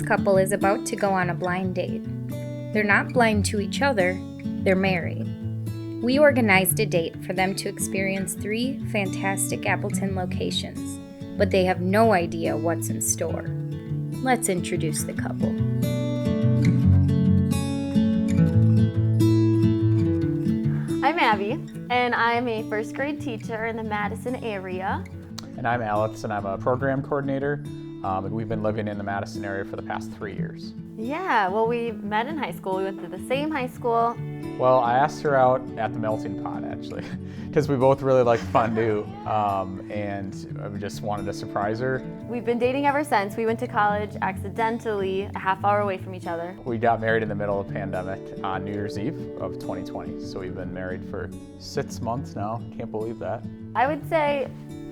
couple is about to go on a blind date. They're not blind to each other, they're married. We organized a date for them to experience 3 fantastic Appleton locations, but they have no idea what's in store. Let's introduce the couple. I'm Abby, and I'm a first grade teacher in the Madison area. And I'm Alex, and I'm a program coordinator. And we've been living in the Madison area for the past 3 years. Yeah, well, we met in high school. We went to the same high school. Well, I asked her out at the melting pot, actually, because we both really like fondue, and I just wanted to surprise her. We've been dating ever since. We went to college accidentally a half hour away from each other. We got married in the middle of the pandemic on New Year's Eve of 2020, so we've been married for 6 months now. Can't believe that. I would say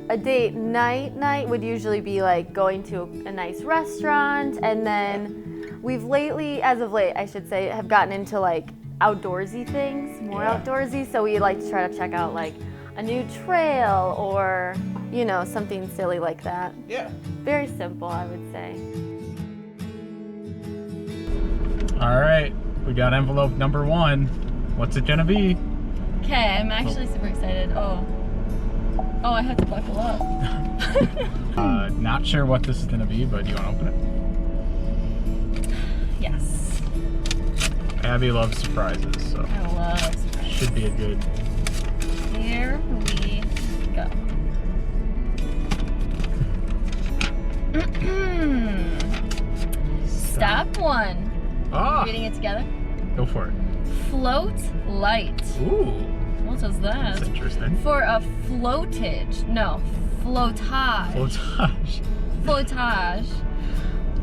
a date night would usually be like going to a nice restaurant, and then we've lately, as of late, I should say, have gotten into like outdoorsy things, more outdoorsy. So we like to try to check out like a new trail or, you know, something silly like that. Yeah. Very simple, I would say. All right, we got envelope number 1. What's it gonna be? Okay, I'm actually super excited. Oh, I had to buckle up. Not sure what this is gonna be, but do you wanna open it? Yes. Abby loves surprises, so I love surprises. should be a good. Here we go. Step 1. Ah, Reading it together. go for it. Float light. Ooh, What is that? that's interesting. For a floatage. No, floatage. Floatage. Floatage.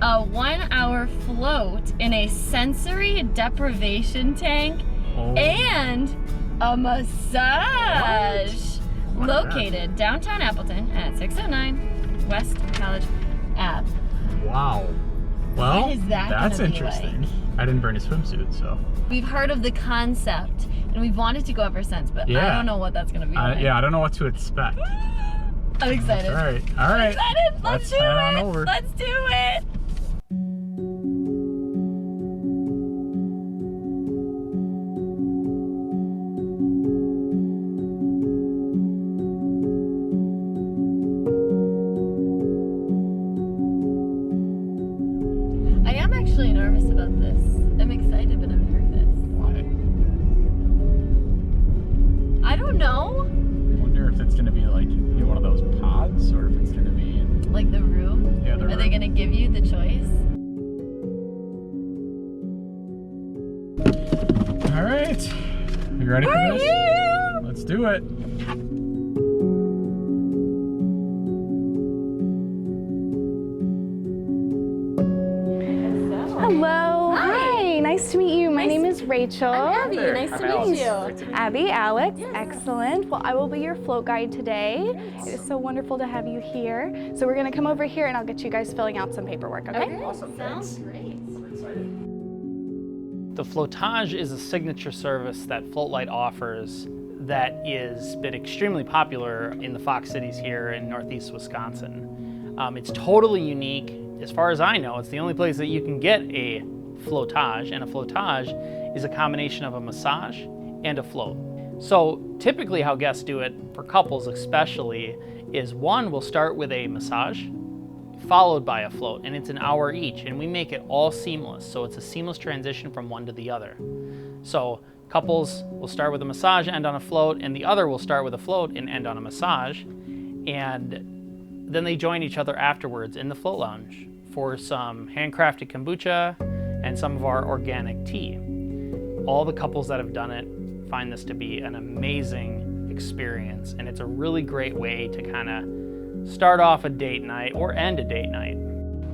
A 1-hour float in a sensory deprivation tank and a massage located downtown Appleton at 609 West College Ave. Wow. Well, What is that that's gonna be interesting. like? I didn't bring a swimsuit, so. We've heard of the concept and we've wanted to go ever since, but Yeah. I don't know what that's gonna be like. Yeah, I don't know what to expect. I'm excited. All right. I'm excited. Let's do head on it. over. Let's do it. I am actually nervous about this. I'm excited, but I'm nervous. Why? I don't know. I wonder if it's gonna be like one of those pods, or if it's gonna be. Like the room? Yeah, the Are they room. gonna give you the choice? All right. You ready for this? Let's do it. Hello. Hi. Nice to meet you. My name is Rachel. I'm Abby. Nice to meet you. Abbi Alex. Excellent. Well, I will be your float guide today. It is so wonderful to have you here. So we're going to come over here and I'll get you guys filling out some paperwork, okay? Awesome. Sounds great. We're excited. The Floatage is a signature service that Floatlight offers that has been extremely popular in the Fox cities here in Northeast Wisconsin. It's totally unique. As far as I know, it's the only place that you can get a Floatage, and a Floatage is a combination of a massage and a float. So typically how guests do it, for couples especially, is one will start with a massage, followed by a float, and it's an hour each, and we make it all seamless, so it's a seamless transition from one to the other. So couples will start with a massage, end on a float, and the other will start with a float and end on a massage, and then they join each other afterwards in the float lounge for some handcrafted kombucha and some of our organic tea. All the couples that have done it find this to be an amazing experience, and it's a really great way to kind of start off a date night or end a date night.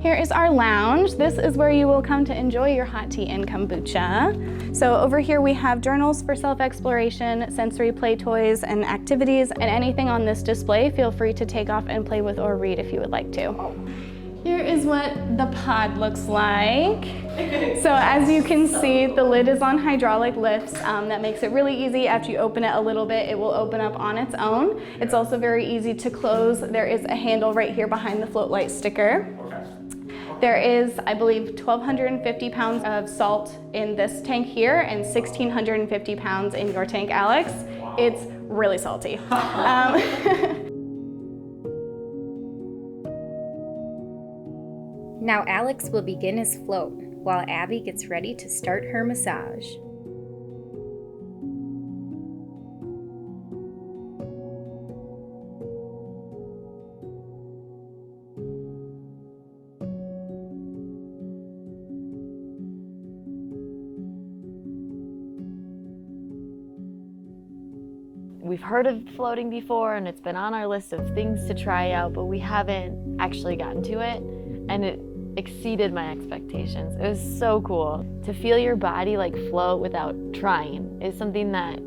Here is our lounge. This is where you will come to enjoy your hot tea and kombucha. So over here we have journals for self-exploration, sensory play toys and activities, and anything on this display, feel free to take off and play with or read if you would like to. Here is what the pod looks like. So as you can see, the lid is on hydraulic lifts. That makes it really easy. After you open it a little bit, it will open up on its own. It's also very easy to close. There is a handle right here behind the float light sticker. There is, I believe, 1,250 pounds of salt in this tank here and 1,650 pounds in your tank, Alex. It's really salty. Now Alex will begin his float while Abby gets ready to start her massage. We've heard of floating before and it's been on our list of things to try out, but we haven't actually gotten to it, and it exceeded my expectations. It was so cool. To feel your body like float without trying is something that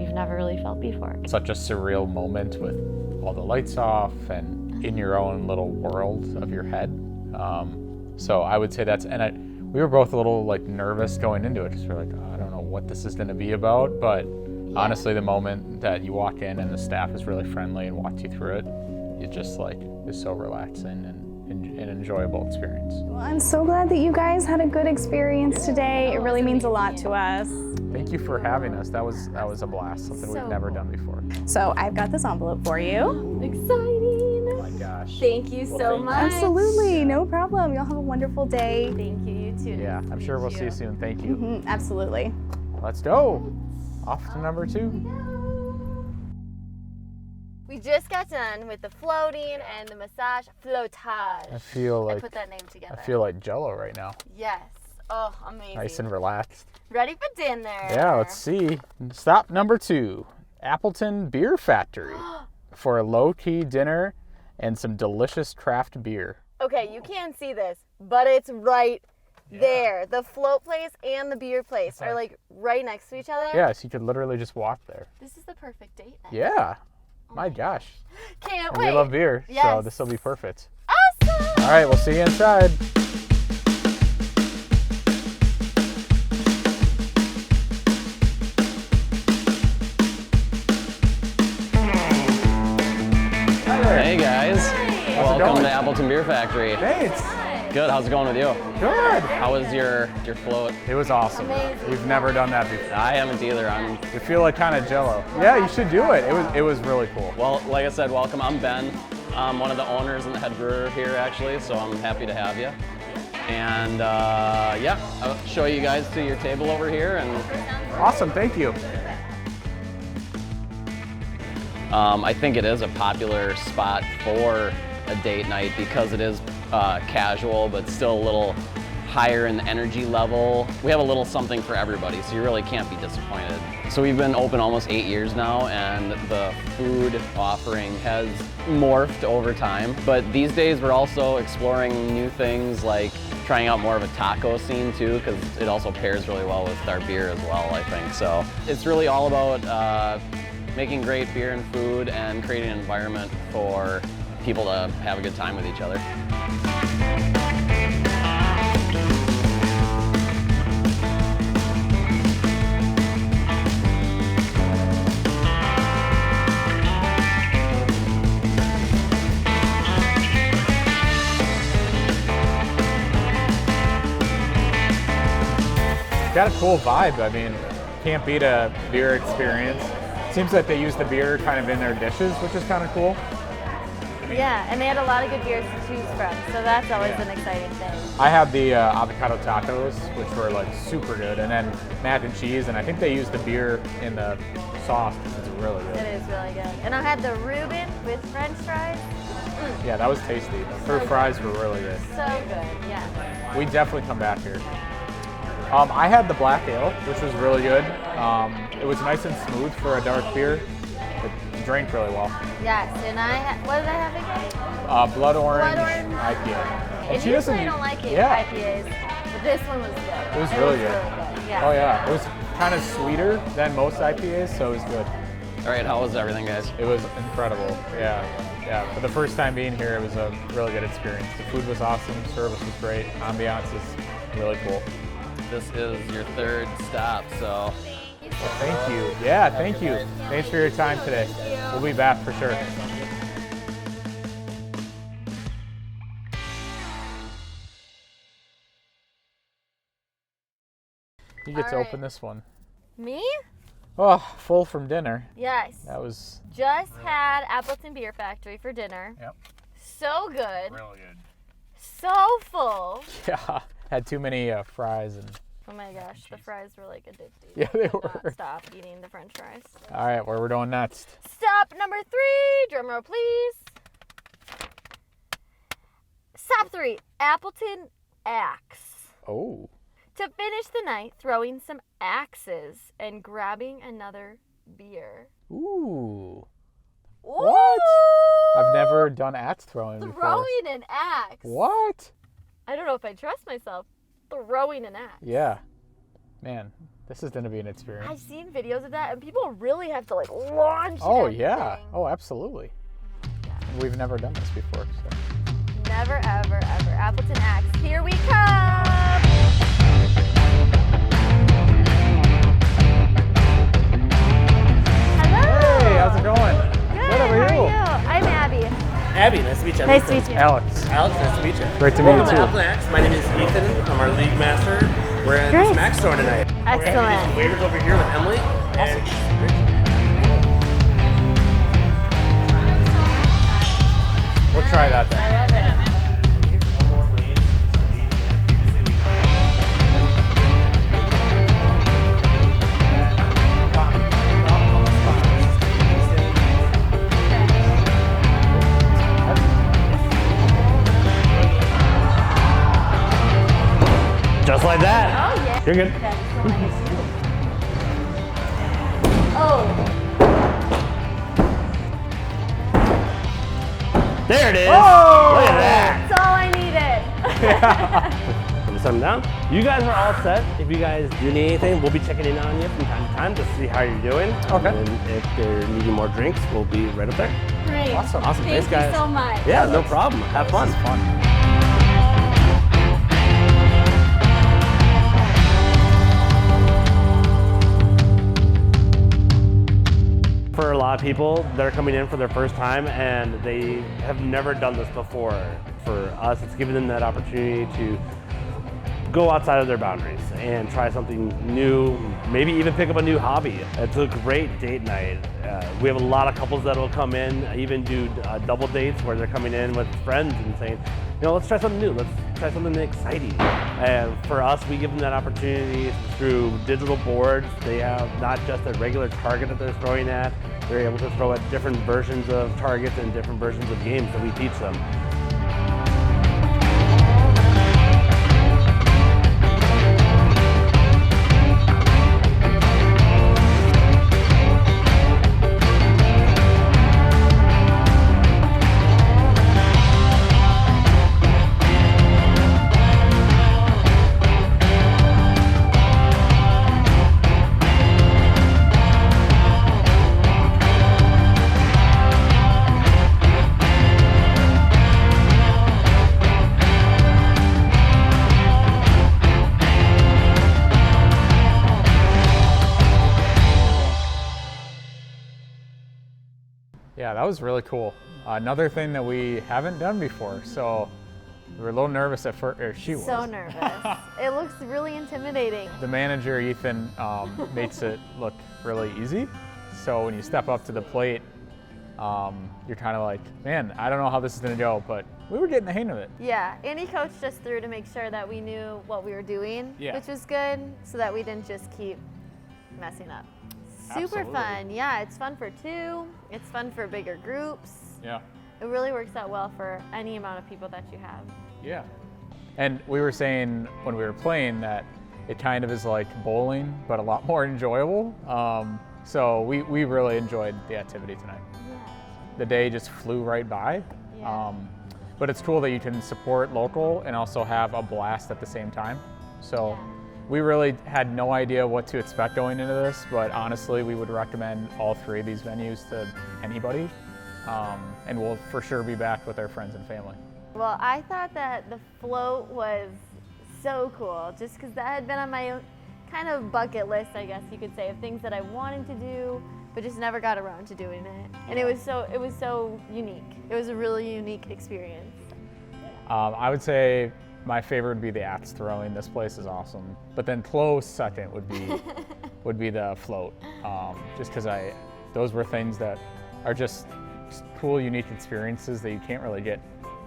you've never really felt before. Such a surreal moment with all the lights off and in your own little world of your head. So I would say that's, we were both a little like nervous going into it, because we're like, oh, I don't know what this is gonna be about, but honestly, the moment that you walk in and the staff is really friendly and walks you through it, it just like is so relaxing and an enjoyable experience. Well, I'm so glad that you guys had a good experience today. It really means a lot to us. Thank you for having us. That was a blast, something we've never done before. So I've got this envelope for you. Exciting. Oh my gosh. Thank you so much. Absolutely, no problem. You'll have a wonderful day. Thank you, you too. Yeah, I'm sure we'll see you soon. Thank you. Absolutely. Let's go. Off to number 2. We just got done with the floating and the massage floatage. I feel like put that name together. I feel like Jello right now. Yes. Oh, amazing. Nice and relaxed. Ready for dinner. Yeah, let's see. Stop number 2, Appleton Beer Factory, for a low-key dinner and some delicious craft beer. Okay, you can't see this, but it's right there. The float place and the beer place are like right next to each other. Yeah, so you could literally just walk there. This is the perfect date night. Yeah. My gosh. Can't And wait. we love beer, so Yes. this will be perfect. Awesome. All right, we'll see you inside. Hey guys, welcome going? to Appleton Beer Factory. Thanks. Good, how's it going with you? Good. How was your float? It was awesome. Amazing. We've never done that before. I haven't either. You feel like kind of Jello. Yeah, you should do it. It was really cool. Well, like I said, welcome. I'm Ben. I'm one of the owners and the head brewer here actually, so I'm happy to have you. And yeah, I'll show you guys to your table over here. And Awesome, thank you. I think it is a popular spot for a date night because it is casual, but still a little higher in the energy level. We have a little something for everybody, so you really can't be disappointed. So we've been open almost 8 years now, and the food offering has morphed over time. But these days we're also exploring new things, like trying out more of a taco scene too, because it also pairs really well with our beer as well, I think. So it's really all about making great beer and food and creating an environment for people to have a good time with each other. Got a cool vibe. I mean, can't beat a beer experience. Seems like they use the beer kind of in their dishes, which is kind of cool. Yeah, and they had a lot of good beers to choose from, so that's always an exciting thing. I had the avocado tacos, which were like super good, and then mac and cheese, and I think they used the beer in the sauce. It's really good. It is really good. And I had the Reuben with French fries. Yeah, that was tasty. Her fries were really good. So good, yeah. We definitely come back here. I had the black ale, which was really good. It was nice and smooth for a dark beer. It drank really well. Yes, and what did I have again? Blood orange, Blood orange. IPA. And usually I don't like it, IPAs, but this one was good. It was really good. Yeah. Oh yeah, it was kind of sweeter than most IPAs, so it was good. All right, how was everything, guys? It was incredible. Yeah. For the first time being here, it was a really good experience. The food was awesome, service was great, ambiance is really cool. This is your third stop, so. Well, thank you. Yeah, thank you. Thanks for your time today. We'll be back for sure. You get All to right. open this one. Me? Oh, full from dinner. Yes. That was Just had Appleton Beer Factory for dinner. Yep. So good. really good. So full. Yeah, had too many fries and. Oh my gosh, the fries were like addictive. Yeah, they Could not were. stop eating the French fries. All right, where we're going next? Stop number 3. Drum roll, please. Stop 3. Appleton Axe. Oh. To finish the night, throwing some axes and grabbing another beer. Ooh. What? I've never done axe throwing before. Throwing an axe. What? I don't know if I trust myself. Throwing an axe. Yeah. Man, this is going to be an I've experience. seen videos of that, and people really have to like launch. Oh, that yeah. thing. Oh, absolutely. We've never done this before. So. Never, ever, ever. Appleton Axe. Here we come. Hello. Hey, how's it going? Good. Good, how are you? I'm Abby. Abby, nice to meet you. Nice to meet you. Alex. Alex, nice to meet you. Great to meet you Welcome too. to Appleton Axe. My name is Ethan. I'm our league master. We're at Great. the Smack store tonight. We're Excellent. having some waivers over here with Emily. We'll try that then. Just like that. Oh yeah. You're good. Oh. There it is. Oh! Look at that. That's all I needed. Put some down. You guys are all set. If you guys do need anything, we'll be checking in on you from time to time to see how you're doing. Okay. And if they're needing more drinks, we'll be right up there. Great. Awesome. Awesome. Thank Thanks, guys. you so much. Yeah, no problem. Have fun. This is fun. For a lot of people, they're coming in for their first time and they have never done this before. For us, it's giving them that opportunity to go outside of their boundaries and try something new, maybe even pick up a new hobby. It's a great date night. We have a lot of couples that will come in, even do double dates where they're coming in with friends and saying, you know, let's try something new, let's try something exciting. And for us, we give them that opportunity through digital boards. They have not just a regular target that they're throwing at, they're able to throw at different versions of targets and different versions of games that we teach them. Yeah, that was really cool. Another thing that we haven't done before, so we were a little nervous at first, or she was. So nervous. It looks really intimidating. The manager, Ethan, makes it look really easy. So when you step up to the plate, you're kind of like, man, I don't know how this is gonna go, but we were getting the hang of it. Yeah, and he coached us through to make sure that we knew what we were doing, Yeah. which was good, so that we didn't just keep messing up. Super Absolutely. fun. Yeah, it's fun for two. It's fun for bigger groups. Yeah. It really works out well for any amount of people that you have. Yeah. And we were saying when we were playing that it kind of is like bowling, but a lot more enjoyable. So we really enjoyed the activity tonight. The day just flew right by. Yeah. But it's cool that you can support local and also have a blast at the same time. So we really had no idea what to expect going into this, but honestly, we would recommend all three of these venues to anybody. And we'll for sure be back with our friends and family. Well, I thought that the float was so cool, just because that had been on my kind of bucket list, I guess you could say, of things that I wanted to do, but just never got around to doing it. And it was so unique. It was a really unique experience. I would say My favorite would be the axe throwing. This place is awesome. But then close second would be the float. Just because those were things that are just cool, unique experiences that you can't really get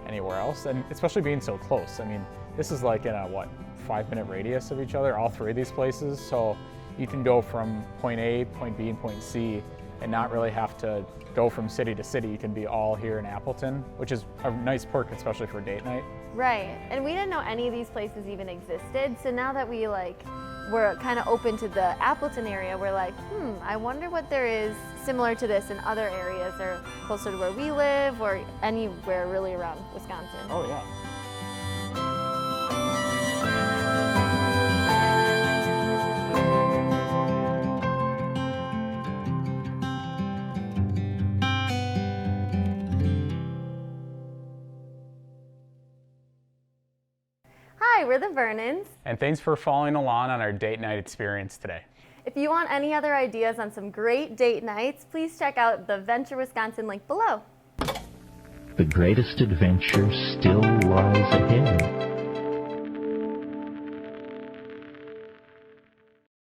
anywhere else, and especially being so close. I mean, this is like in a 5-minute radius of each other, all three of these places. So you can go from point A, point B, and point C, and not really have to go from city to city. You can be all here in Appleton, which is a nice perk, especially for date night. Right, and we didn't know any of these places even existed, so now that we're kind of open to the Appleton area, we're like, I wonder what there is similar to this in other areas or closer to where we live or anywhere really around Wisconsin. Oh yeah. Hi, we're the Vernons. And thanks for following along on our date night experience today. If you want any other ideas on some great date nights, please check out the Venture Wisconsin link below. The greatest adventure still lies ahead.